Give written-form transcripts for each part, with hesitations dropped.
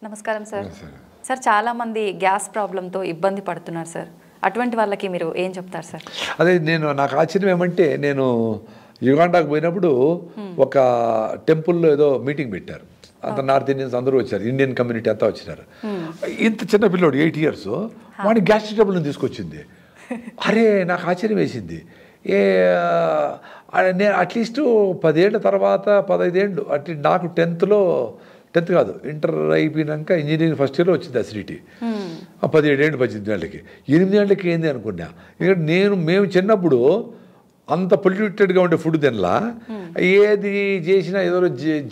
నమస్కారం sir. Sir చాలామంది gas ప్రాబ్లంతో ఇబ్బంది పడుతున్నారు సార్. అటువంటి వాళ్ళకి మీరు ఏం చెప్తారు సార్? అదే నాకు ఆశ్చర్యం ఏమంటే, నేను యుగాండాకు పోయినప్పుడు ఒక టెంపుల్లో ఏదో మీటింగ్ పెట్టారు. అంత నార్త్ ఇండియన్స్ అందరూ వచ్చారు, ఇండియన్ కమ్యూనిటీ అంతా వచ్చినారు. ఇంత చిన్న పిల్లోడు 8 years వాడిని గ్యాస్ట్రిక్ ట్రబుల్ని తీసుకొచ్చింది. అరే నాకు ఆశ్చర్యం వేసింది. నేను అట్లీస్ట్ 10 ఏళ్ళ తర్వాత 15 ఏళ్ళు అట్లీస్ట్ నాకు 10th కాదు ఇంటర్ అయిపోయినాక ఇంజనీరింగ్ ఫస్ట్ ఇయర్లో వచ్చింది అసిడిటీ. 17 ఏళ్ళు 18 ఏళ్ళకి 8 ఏళ్ళకి ఏంది అనుకున్నా. ఇక్కడ మేము చిన్నప్పుడు అంత పొల్యూటెడ్గా ఉండే ఫుడ్ తినలా, ఏది చేసినా ఏదో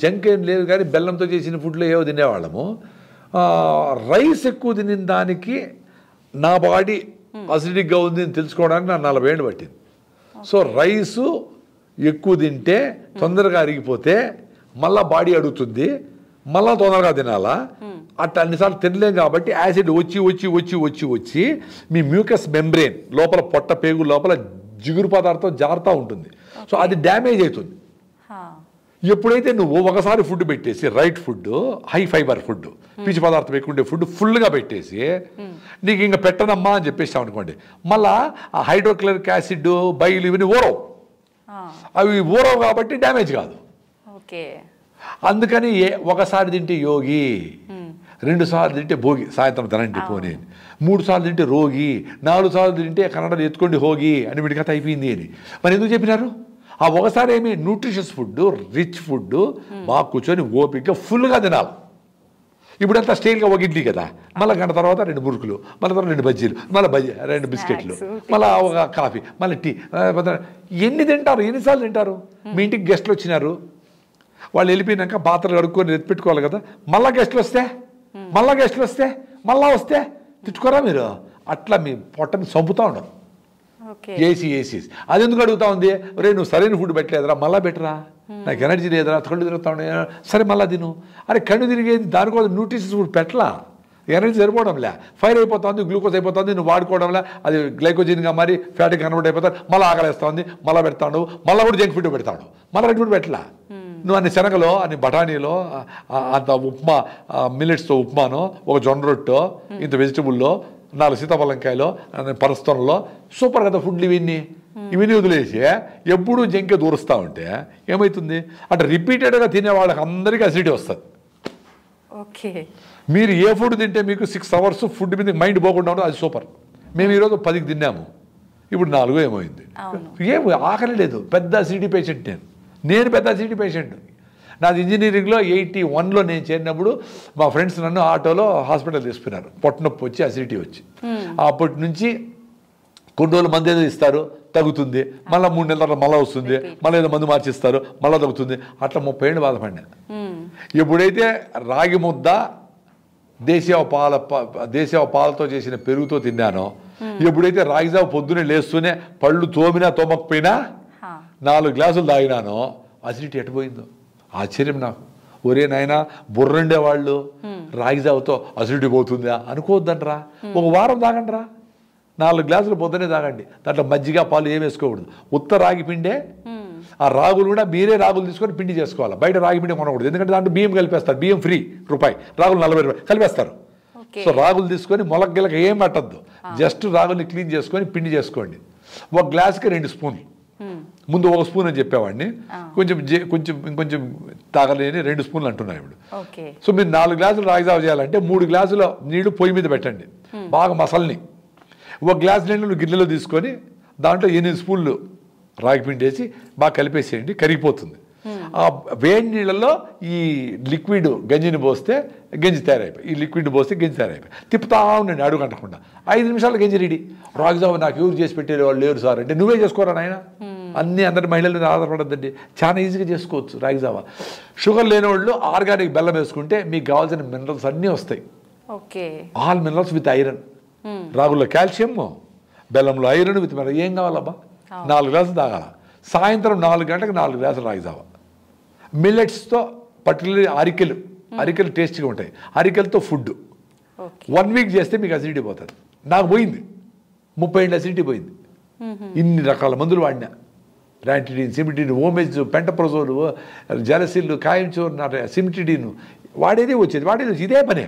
జంక్ ఏం లేదు కానీ బెల్లంతో చేసిన ఫుడ్లో ఏవో తినేవాళ్ళము. రైస్ ఎక్కువ తినిన దానికి నా బాడీ అసిడిక్గా ఉంది అని తెలుసుకోవడానికి నాకు 40 ఏళ్ళు పట్టింది. సో రైసు ఎక్కువ తింటే తొందరగా అరిగిపోతే మళ్ళీ బాడీ అడుగుతుంది, మళ్ళీ తొందరగా తినాలా. అట్లా అన్నిసార్లు తినలేం కాబట్టి యాసిడ్ వచ్చి వచ్చి వచ్చి వచ్చి వచ్చి మీ మ్యూకస్ మెంబ్రెయిన్ లోపల పొట్ట పేగు లోపల జిగురు పదార్థం జారుతూ ఉంటుంది. సో అది డ్యామేజ్ అవుతుంది. ఎప్పుడైతే నువ్వు ఒకసారి ఫుడ్ పెట్టేసి right food, high fibre food, పీచు పదార్థం ఎక్కువ ఉండే ఫుడ్ ఫుల్గా పెట్టేసి నీకు ఇంకా పెట్టనమ్మా అని చెప్పేసాం అనుకోండి, మళ్ళా ఆ హైడ్రోక్లోరిక్ యాసిడ్ బైలు ఇవన్నీ ఊరవు. అవి ఊరవు కాబట్టి డ్యామేజ్ కాదు. అందుకని ఒకసారి తింటే యోగి, 2 సార్లు తింటే భోగి, సాయంత్రం తినండి పోనీ, 3 సార్లు తింటే రోగి, 4 సార్లు తింటే కన్నడలో ఎత్తుకోండి హోగి అని వీడి కథ అయిపోయింది అని. మరి ఎందుకు చెప్పినారు? ఆ ఒకసారి ఏమి న్యూట్రిషియస్ ఫుడ్, రిచ్ ఫుడ్ బాగా కూర్చొని ఓపికగా ఫుల్గా తినాలి. ఇప్పుడంతా స్టైల్గా ఒక ఇడ్లీ కదా, మళ్ళీ గంట తర్వాత 2 మురుకులు, మళ్ళీ తర్వాత 2 బజ్జీలు, మళ్ళీ 2 బిస్కెట్లు, మళ్ళీ ఒక కాఫీ, మళ్ళీ టీ. ఎన్ని తింటారు? ఎన్నిసార్లు తింటారు? మీ ఇంటికి గెస్ట్లు వచ్చినారు, వాళ్ళు వెళ్ళిపోయినాక పాత్రలు కడుక్కొని ఎత్తిపెట్టుకోవాలి కదా, మళ్ళీ గెస్ట్లు వస్తే మళ్ళీ వస్తే తిట్టుకోరా మీరు? అట్లా మీ పొట్టని చంపుతూ ఉండరు ఏసీ. అది ఎందుకు అడుగుతా ఉంది? రే నువ్వు సరైన ఫుడ్ పెట్టలేదురా, మళ్ళీ పెట్టరా, నాకు ఎనర్జీ లేదురా, కళ్ళు తిరుగుతా ఉండే, సరే మళ్ళీ తిను. అరే కళ్ళు తిరిగేది దానికోసం న్యూట్రిషన్స్ ఫుడ్ పెట్టలా, ఎనర్జీ సరిపోవడంలే, ఫైర్ అయిపోతుంది, గ్లూకోజ్ అయిపోతుంది, నువ్వు వాడుకోవడంలే అది గ్లైకోజిన్గా మరి ఫ్యాట్గా కన్వర్ట్ అయిపోతుంది, మళ్ళీ ఆకలిస్తా ఉంది, మళ్ళీ పెడతాడు, మళ్ళీ కూడా జంక్ ఫుడ్ పెడతాడు, మళ్ళీ రెడ్ ఫుడ్ పెట్టలా. నువ్వు అన్ని శనగలో, అన్ని బఠానీలో, అంత ఉప్మా, మిల్లెట్స్తో ఉప్మానో, ఒక జొన్న రొట్టో, ఇంత వెజిటబుల్లో, 4 సీతాఫలంకాయలో, పరస్థానంలో సూపర్ కదా ఫుడ్లు ఇవన్నీ వదిలేసి ఎప్పుడూ జంకే దూరుస్తూ ఉంటే ఏమవుతుంది? అంటే రిపీటెడ్గా తినే వాళ్ళకి అందరికీ అసిడిటీ వస్తుంది. మీరు ఏ ఫుడ్ తింటే మీకు 6 hours ఫుడ్ మీద మైండ్ పోకుండా ఉండదు, అది సూపర్. మేము ఈరోజు 10కి తిన్నాము, ఇప్పుడు 4 ఏమైంది, ఏమి ఆకలి లేదు. పెద్ద అసిడిటీ పేషెంట్ నేను పెద్ద అసిడిటీ పేషెంట్. నాది ఇంజనీరింగ్లో 81లో నేను చేరినప్పుడు మా ఫ్రెండ్స్ నన్ను ఆటోలో హాస్పిటల్ తీసుకున్నారు, పొట్టనొప్పి వచ్చి అసిడిటీ వచ్చి. అప్పటి నుంచి కొన్ని రోజులు మందు ఏదో ఇస్తారు, తగ్గుతుంది, మళ్ళీ 3 నెలల తర్వాత మళ్ళీ వస్తుంది, మళ్ళీ ఏదో మందు మార్చిస్తారు, మళ్ళీ తగ్గుతుంది. అట్లా 30 ఏళ్ళు బాధపడినా. ఎప్పుడైతే రాగి ముద్ద దేశీయ పాలతో చేసిన పెరుగుతో తిన్నానో, ఎప్పుడైతే రాగిజావ పొద్దునే లేస్తూనే పళ్ళు తోమినా తోమకపోయినా 4 గ్లాసులు తాగినానో అసిడిటీ ఎట్టుపోయిందో ఆశ్చర్యం నాకు. ఒరే నాయనా, బుర్రండేవాళ్ళు రాగిజావతో అసిడిటీ పోతుందా అనుకోవద్దంటరా, ఒక వారం తాగండిరా, 4 గ్లాసులు పొద్దునే తాగండి. దాంట్లో మజ్జిగ పాలు ఏం వేసుకోకూడదు, ఉత్త రాగి పిండే. ఆ రాగులు కూడా మీరే రాగులు తీసుకొని పిండి చేసుకోవాలి, బయట రాగి పిండి కొనకూడదు, ఎందుకంటే దాంట్లో బియ్యం కలిపేస్తారు, బియ్యం ఫ్రీ రూపాయి, రాగులు 40 రూపాయలు కలిపేస్తారు. సో రాగులు తీసుకొని మొలకగిలక ఏం పట్టద్దు, జస్ట్ రాగుల్ని క్లీన్ చేసుకొని పిండి చేసుకోండి. 1 గ్లాసుకి 2 స్పూన్లు, ముందు 1 స్పూన్ అని చెప్పేవాడిని, ఇంకొంచెం తాగలేని 2 స్పూన్లు అంటున్నాను ఇప్పుడు. సో మీరు 4 గ్లాసులు రాగిజావ చేయాలంటే 3 గ్లాసుల నీళ్లు పొయ్యి మీద పెట్టండి, బాగా మసల్ని. 1 గ్లాసు నీళ్ళు గిన్నెలో తీసుకొని దాంట్లో 8 స్పూన్లు రాగి పిండి వేసి బాగా కలిపేసేయండి, కరిగిపోతుంది. ఆ వేడి నీళ్ళల్లో ఈ లిక్విడ్ గంజిని పోస్తే గంజి తయారైపోయి, ఈ లిక్విడ్ పోస్తే గంజి తయారైపోయి, తిప్పుతా ఉండండి అడుగు కంటకుండా. 5 నిమిషాలు గంజి రెడీ. రాగిజావ నాకు ఎవరు చేసి పెట్టే వాళ్ళు లేరు సార్ అంటే, నువ్వే చేసుకోరా నాయన, అందరి మహిళల మీద ఆధారపడద్దండి, చాలా ఈజీగా చేసుకోవచ్చు రాగిజావ. షుగర్ లేని వాళ్ళు ఆర్గానిక్ బెల్లం వేసుకుంటే మీకు కావాల్సిన మినరల్స్ అన్నీ వస్తాయి. All minerals with iron. రాగుల్లో కాల్షియం, బెల్లంలో ఐరన్ విత్ మినరల్. ఏం కావాలబ్బా? 4 గ్లాసులు తాగాల. సాయంత్రం 4 గంటలకు 4 గ్లాసులు రాగిజావ. మిల్లెట్స్తో పర్టికులర్లీ అరికెలు టేస్టీగా ఉంటాయి, అరికెలతో ఫుడ్ 1 వీక్ చేస్తే మీకు అసిడిటీ పోతుంది. నాకు పోయింది, 30 ఏళ్ళ అసిడిటీ పోయింది. ఇన్ని రకాల మందులు వాడినా, ర్యాంటిడిన్, సిమిటిడిన్, ఓమెజ్, పెంటప్రజోల్, జెలసిల్, కాయంచోర్, సిమిటిడిన్ వాడేది వచ్చేది, ఇదే పనే.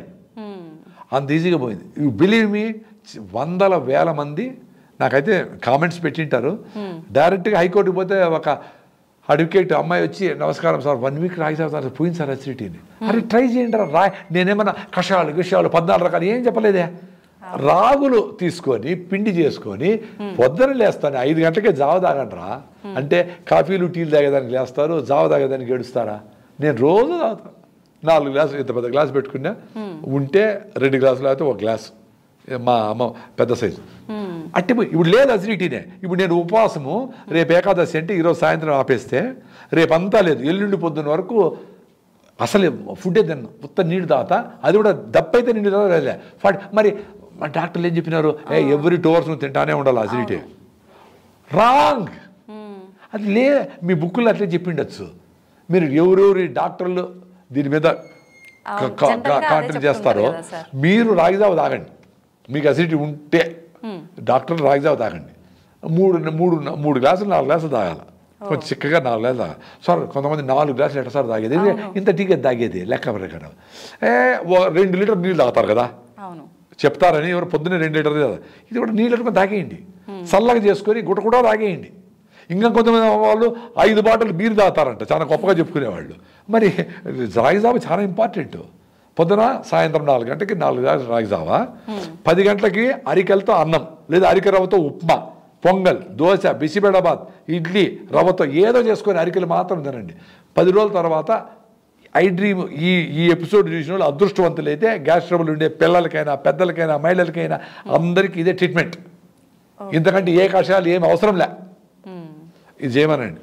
అంత ఈజీగా పోయింది. యూ బిలీవ్ మీ, వందల వేల మంది నాకైతే కామెంట్స్ పెట్టింటారు. డైరెక్ట్గా హైకోర్టుకి పోతే ఒక అడ్వకేట్ అమ్మాయి వచ్చి, నమస్కారం సార్, 1 వీక్ రాగి సార్ పోయింది సార్ అసిడిటీని. అరే ట్రై చేయండి రా, నేనేమన్నా కషాయాలు 14 రకాలు ఏం చెప్పలేదే. రాగులు తీసుకొని పిండి చేసుకొని పొద్దున లేస్తాను, 5 గంటలకే జావ తాగండిరా అంటే కాఫీలు టీలు తాగేదానికి లేస్తారు, జావ తాగేదానికి ఏడుస్తారా? నేను రోజు తాగుతాను. 4 గ్లాసులు, ఇంత పెద్ద గ్లాసు పెట్టుకున్నా, ఉంటే 2 గ్లాసులు అయితే 1 గ్లాసు, మా అమ్మ పెద్ద సైజు అట్టి. ఇప్పుడు లేదు అసిడిటీనే. ఇప్పుడు నేను ఉపవాసము, రేపు ఏకాదశి అంటే ఈరోజు సాయంత్రం ఆపేస్తే రేపంతా లేదు, ఎల్లుండి పొద్దున్న వరకు అసలు ఫుడ్డే తిన్నాను, ఉత్త నీళ్ళు తాగుతా. అది కూడా దప్పైతే నీళ్ళు తాగలే. మరి మా డాక్టర్లు ఏం చెప్పినారు, ఎవ్రీ 2 hours తింటానే ఉండాలి అసిడిటీ. రాంగ్. అది లే, మీ బుక్కులు అట్లే చెప్పిండొచ్చు. మీరు ఎవరెవరి డాక్టర్లు దీని మీద కాంటాక్ట్ చేస్తారో, మీరు రాగిజావ తాగండి. మీకు అసిడిటీ ఉంటే డాక్టర్లు రాగిజావ తాగండి. 3 గ్లాసులు 4 గ్లాసులు తాగాలి, కొంచెం చిక్కగా 4 గ్లాసులు తాగాలి. సార్ కొంతమంది 4 గ్లాసులు ఎట్టసారి తాగేది, ఇంత టీకే తాగేది లెక్క ప్రకారం 2 లీటర్ నీళ్ళు తాగుతారు కదా చెప్తారని. ఎవరు పొద్దున్నే 2 లీటర్లు తాగుతారు. ఇది కూడా నీళ్ళు పెట్టుకొని తాగేయండి, చల్లగా చేసుకొని గుట్ట కూడా తాగేయండి. ఇంకా కొంతమంది వాళ్ళు 5 బాటిల్ బీరు తాగుతారంట, చాలా గొప్పగా చెప్పుకునేవాళ్ళు. మరి రాగిజావ చాలా ఇంపార్టెంట్. పొద్దున సాయంత్రం 4 గంటలకి 4 గ్లాసులు రాగిజావ, 10 గంటలకి అరికెలతో అన్నం లేదా అరికె రవ్వతో ఉప్మా, పొంగల్, దోశ, బిసిబెడబాద్, ఇడ్లీ రవ్వతో ఏదో చేసుకొని అరికెలు మాత్రం తినండి. 10 రోజుల తర్వాత ఐ డ్రీమ్ ఈ ఎపిసోడ్ చూసిన వాళ్ళు అదృష్టవంతులైతే గ్యాస్ ట్రబుల్ ఉండే పిల్లలకైనా పెద్దలకైనా మహిళలకైనా అందరికీ ఇదే ట్రీట్మెంట్. ఇంతకంటే ఏ కషాయాలు ఏమి అవసరం లే, ఇది చేయమనండి.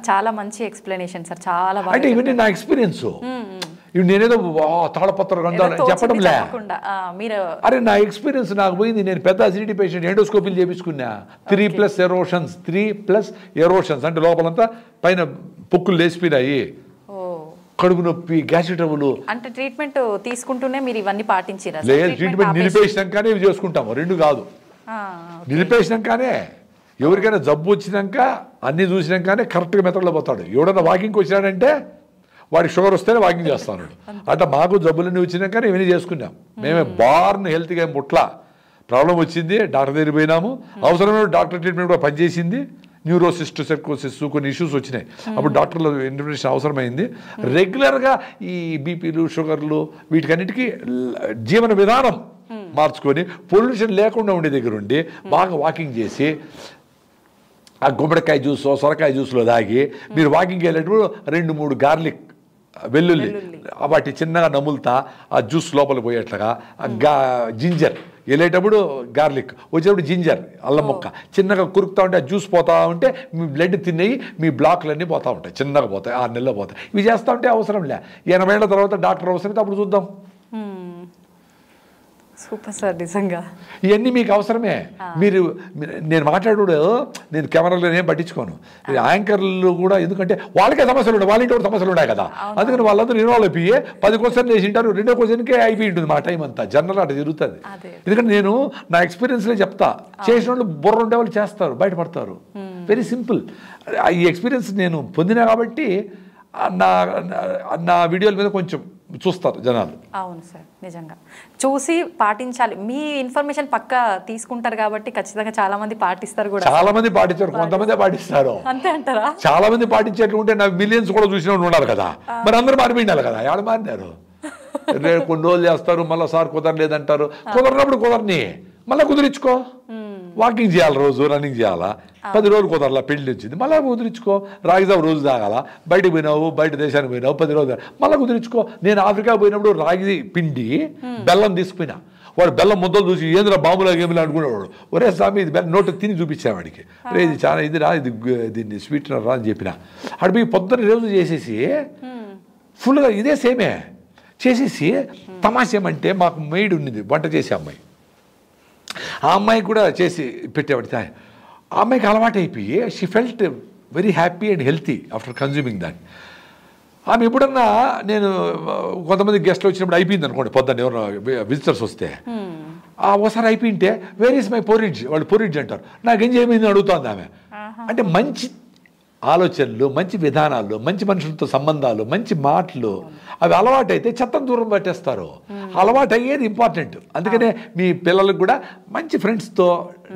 చాలా మంచి ఎక్స్ప్లెనేషన్ సార్, చాలా బాగా. అంటే ఇవన్నీ నా ఎక్స్పీరియన్స్. ఇవి నేనేదో తాళపత్ర గ్రంథాలు చెప్పడం లే. అరే నా ఎక్స్పీరియన్స్ నాకు పోయింది. నేను పెద్ద అసిడిటీ పేషెంట్, ఎండోస్కోపీలు చేపించుకున్నా. 3+ ఎరోషన్స్, 3+ ఎరోషన్స్ అంటే లోపలంతా పైన పొక్కులు లేచిపోయినాయి, కడుపు నొప్పి, గ్యాస్ట్రిక్ ట్రబుల్. అంటే ట్రీట్మెంట్ తీసుకుంటూనే మీరు ఇవన్నీ పాటించారా? లేదు, ట్రీట్మెంట్ నిలిపేసినాకనే ఇవి చేసుకుంటాము, 2 కాదు. నిలిపేసినాకనే, ఎవరికైనా జబ్బు వచ్చినాక అన్నీ చూసినాకనే కరెక్ట్గా మెథడ్లో పోతాడు. ఎవడన్నా వాకింగ్కి వచ్చినాడంటే వాడికి షుగర్ వస్తేనే వాకింగ్ చేస్తాను. అంటే మాకు జబ్బులన్నీ వచ్చినాకనే ఇవన్నీ చేసుకున్నాం. మేమే బార్న్ హెల్త్గా ముట్లా. ప్రాబ్లం వచ్చింది, డాక్టర్ దగ్గర పోయినాము, అవసరమైన డాక్టర్ ట్రీట్మెంట్ కూడా పనిచేసింది. న్యూరోసిస్ట్, సెర్కోసిస్ కొన్ని ఇష్యూస్ వచ్చినాయి, అప్పుడు డాక్టర్ల ఇంటర్వెన్షన్ అవసరమైంది. రెగ్యులర్గా ఈ బీపీలు, షుగర్లు వీటికన్నిటికీ జీవన విధానం మార్చుకొని పొల్యూషన్ లేకుండా ఉండే దగ్గర ఉండి బాగా వాకింగ్ చేసి, ఆ గుమ్మడికాయ జ్యూస్, సొరకాయ జ్యూస్లో తాగి మీరు వాకింగ్కి వెళ్ళేటప్పుడు 2-3 గార్లిక్, వెల్లుల్లి వాటి చిన్నగా నములుతా ఆ జ్యూస్ లోపలికి పోయేట్లుగా, జింజర్ వెళ్ళేటప్పుడు గార్లిక్, వచ్చేటప్పుడు జింజర్, అల్లం ముక్క చిన్నగా కురుకుతూ ఉంటే ఆ జ్యూస్ పోతూ ఉంటే మీ బ్లడ్ తినేయి మీ బ్లాక్లన్నీ పోతూ ఉంటాయి, చిన్నగా పోతాయి, 6 నెలల్లో పోతాయి. ఇవి చేస్తూ ఉంటే అవసరం లే. 80 ఏళ్ళ తర్వాత డాక్టర్ అవసరం అప్పుడు చూద్దాం. సూపర్ సార్, నిజంగా ఇవన్నీ మీకు అవసరమే. నేను మాట్లాడు, నేను కెమెరాలో ఏం పట్టించుకోను. యాంకర్లు కూడా, ఎందుకంటే వాళ్ళకే సమస్యలు ఉన్నాయి, వాళ్ళ ఇంటి సమస్యలు ఉన్నాయి కదా, అందుకని వాళ్ళందరూ ఇన్వాల్వ్ అయిపోయి 10 క్వశ్చన్ చేసి ఉంటారు, 2వ క్వశ్చన్కే అయిపోయి ఉంటుంది మా టైం అంతా. జనరల్ అట్లా జరుగుతుంది. ఎందుకంటే నేను నా ఎక్స్పీరియన్స్లే చెప్తా. చేసిన వాళ్ళు బుర్ర ఉండే వాళ్ళు చేస్తారు, బయటపడతారు. Very simple. ఈ ఎక్స్పీరియన్స్ నేను పొందినా కాబట్టి నా వీడియోల మీద కొంచెం చూస్తారు జనాలు. అవును సార్, నిజంగా చూసి పాటించాలి. మీ ఇన్ఫర్మేషన్ పక్కా తీసుకుంటారు కాబట్టి ఖచ్చితంగా చాలా మంది పాటిస్తారు కూడా. చాలా మంది పాటించారు, కొంతమంది పాటిస్తారు. అంతే అంటారా? చాలా మంది పాటించేట్లు ఉంటే నా మిలియన్స్ కూడా చూసిన ఉండాలి కదా, మరి అందరూ మారిపోయినారు కదా. ఎవరు మారినారు? కొన్ని రోజులు చేస్తారు, మళ్ళీ సార్ కుదరలేదంటారు. కుదరనప్పుడు కుదరని మళ్ళీ కుదిరించుకో. వాకింగ్ చేయాలి, రోజు రన్నింగ్ చేయాలా, 10 రోజులు కుదరలా, పెళ్లి వచ్చింది, మళ్ళీ కుదిరించుకో. రాగిజావ రోజు తాగాల, బయటకు పోయినావు, బయట దేశానికి పోయినావు, 10 రోజులు మళ్ళీ కుదిరించుకో. నేను ఆఫ్రికా పోయినప్పుడు రాగి పిండి బెల్లం తీసుకుపోయినా. వాడు బెల్లం ముద్దలు చూసి ఏంద్ర బాంబులా గేమిలా అనుకునేవాడు. ఒరే స్వామి ఇది బెల్లం నోటు తిని చూపించాను వాడికి. అరే ఇది చాలా ఇది రా, దీన్ని స్వీట్నర్ రా అని చెప్పిన. అటు పోయి పొద్దున్న రోజు చేసేసి ఫుల్గా ఇదే సేమే చేసేసి తమాషేమంటే మాకు మెయిడ్ ఉన్నది, వంట చేసే అమ్మాయి. ఆ అమ్మాయి కూడా చేసి పెట్టేవాడి. ఆ అమ్మాయికి అలవాటు అయిపోయి she felt very happy and healthy after consuming that. ఆమె ఎప్పుడన్నా నేను కొంతమంది గెస్ట్లు వచ్చినప్పుడు అయిపోయింది అనుకోండి, పొద్దున్న ఎవరు విజిటర్స్ వస్తే ఒకసారి అయిపోయింటే వేర్ ఈస్ మై పొరిడ్జ్, వాళ్ళు పొరిడ్జ్ అంటారు. నాకేం చేయమైంది అడుగుతుంది ఆమె. అంటే మంచి ఆలోచనలు, మంచి విధానాలు, మంచి మనుషులతో సంబంధాలు, మంచి మాటలు అవి అలవాటైతే చెత్తను దూరం పట్టేస్తారు. అలవాటు అయ్యేది ఇంపార్టెంట్. అందుకనే మీ పిల్లలకు కూడా మంచి ఫ్రెండ్స్తో,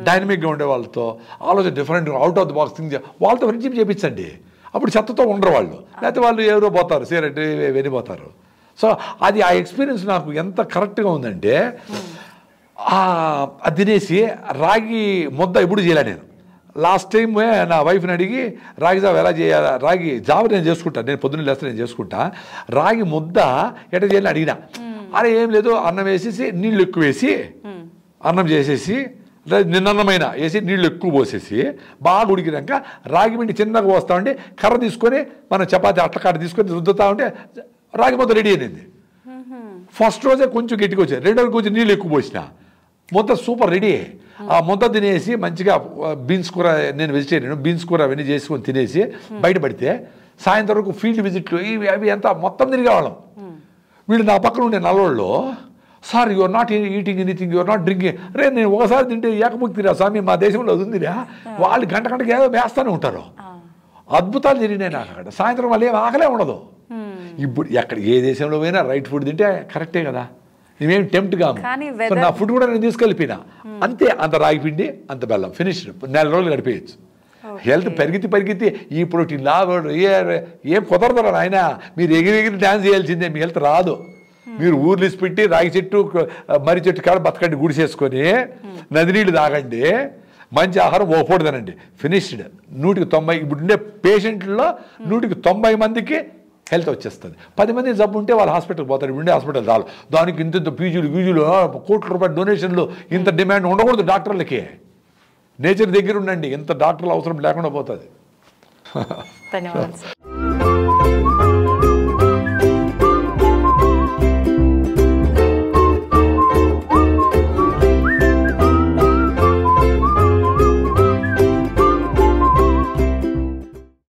డైనమిక్గా ఉండే వాళ్ళతో, ఆలోచన different, out of the box thing వాళ్ళతో ఫ్రెండ్షిప్ చేయించండి. అప్పుడు చెత్తతో ఉండరు వాళ్ళు. లేకపోతే వాళ్ళు ఎవరో పోతారు, సిగరెట్ వెళ్ళిపోతారు. సో అది ఆ ఎక్స్పీరియన్స్ నాకు ఎంత కరెక్ట్గా ఉందంటే, అది తినేసి రాగి ముద్ద ఎప్పుడు చేయలే నేను. లాస్ట్ టైం నా వైఫ్ని అడిగి రాగి జావ ఎలా చేయాలి, రాగి జావ నేను చేసుకుంటా, నేను పొద్దున్న లేస్తే నేను చేసుకుంటా, రాగి ముద్ద ఎట్లా చేయాలని అడిగినా. అరే ఏం లేదు, అన్నం వేసేసి నీళ్ళు ఎక్కువ వేసి, అన్నం చేసేసి నిన్నన్నమైన వేసి నీళ్ళు ఎక్కువ పోసేసి బాగా ఉడికినాక రాగి పిండి చిన్నగా పోస్తా ఉంటే కర్ర తీసుకొని మనం చపాతి అట్లకాడ తీసుకొని రుద్దుతా ఉంటే రాగి ముద్ద రెడీ అయింది. ఫస్ట్ రోజే కొంచెం గట్టిగా వచ్చాయి, రెండో రోజు కొంచెం నీళ్ళు ఎక్కువ పోసిన ముద్ద సూపర్ రెడీ. ఆ ముద్ద తినేసి మంచిగా బీన్స్ కూర, నేను వెజిటేరియన్, బీన్స్ కూర అవన్నీ చేసుకొని తినేసి బయటపడితే సాయంత్రం వరకు ఫీల్డ్ విజిట్లు ఇవి అవి ఎంత మొత్తం తిరిగేవాళ్ళం. వీళ్ళు నా పక్కన ఉండే నల్లోళ్ళు, sir your not eating anything, your not drinking. రే నేను ఒకసారి తింటే ఏకముక్తిరా స్వామి, మా దేశంలో అది ఉందిరా. వాళ్ళు గంటకి ఏదో వేస్తూనే ఉంటారు. అద్భుతాలు జరిగినాయి నాకు అక్కడ. సాయంత్రం వాళ్ళు ఏం ఆకలే ఉండదు. ఇప్పుడు ఎక్కడ ఏ దేశంలో పోయినా రైట్ ఫుడ్ తింటే కరెక్టే కదా, మేమేం టెంప్ట్ కాము. నా ఫుడ్ కూడా నేను తీసుకెళ్ళిపోయినా అంతే. అంత రాగి పిండి, అంత బెల్లం, ఫినిష్డ్. 4 రోజులు గడిపేయచ్చు. హెల్త్ పరిగెత్తి ఈ ప్రోటీన్ లాభం ఏం కుదరదురా నాయన. మీరు ఎగిరి డ్యాన్స్ చేయాల్సిందే, మీ హెల్త్ రాదు. మీరు ఊర్లు పెట్టి రాగి చెట్టు, మర్రి చెట్టు కాడ బతకండి, గుడిసేసుకొని నది నీళ్ళు తాగండి, మంచి ఆహారం ఓ పూట తినండి, ఫినిష్డ్. 190 ఇప్పుడు ఉండే పేషెంట్లో 190 మందికి హెల్త్ వచ్చేస్తుంది. 10 మంది జబ్బు ఉంటే వాళ్ళు హాస్పిటల్కి పోతారు. ఇప్పుడు ఉండే హాస్పిటల్ చాలు, దానికి ఇంత ఫీజులు కోట్ల రూపాయల డొనేషన్లు, ఇంత డిమాండ్ ఉండకూడదు డాక్టర్లకి. నేచర్ దగ్గర ఉండండి, ఇంత డాక్టర్లు అవసరం లేకుండా పోతుంది. ధన్యవాదాలు.